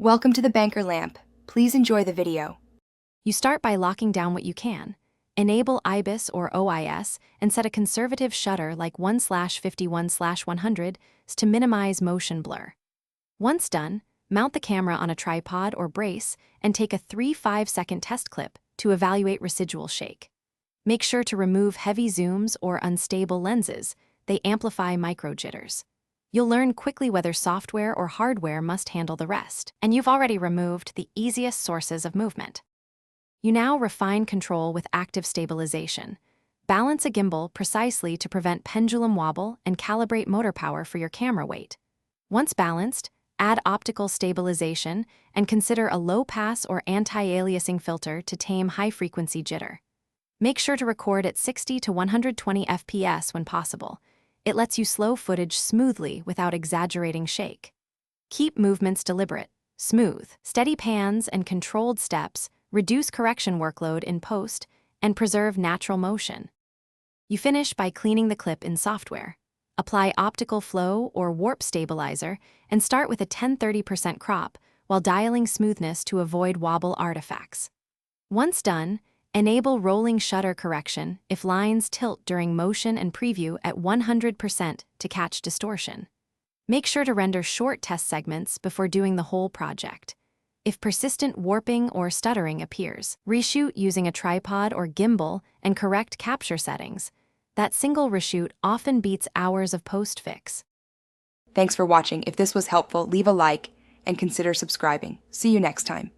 Welcome to the Banker Lamp. Please enjoy the video. You start by locking down what you can. Enable IBIS or OIS and set a conservative shutter like 1/51/100 to minimize motion blur. Once done, mount the camera on a tripod or brace and take a 3-5-second test clip to evaluate residual shake. Make sure to remove heavy zooms or unstable lenses. They amplify micro jitters. You'll learn quickly whether software or hardware must handle the rest, and you've already removed the easiest sources of movement. You now refine control with active stabilization. Balance a gimbal precisely to prevent pendulum wobble and calibrate motor power for your camera weight. Once balanced, add optical stabilization and consider a low-pass or anti-aliasing filter to tame high-frequency jitter. Make sure to record at 60 to 120 FPS when possible. It lets you slow footage smoothly without exaggerating shake. Keep movements deliberate, smooth. Steady pans and controlled steps reduce correction workload in post and preserve natural motion. You finish by cleaning the clip in software. Apply optical flow or warp stabilizer and start with a 10-30% crop while dialing smoothness to avoid wobble artifacts. Once done, enable rolling shutter correction if lines tilt during motion and preview at 100% to catch distortion. Make sure to render short test segments before doing the whole project. If persistent warping or stuttering appears, reshoot using a tripod or gimbal and correct capture settings. That single reshoot often beats hours of post-fix. Thanks for watching. If this was helpful, leave a like and consider subscribing. See you next time.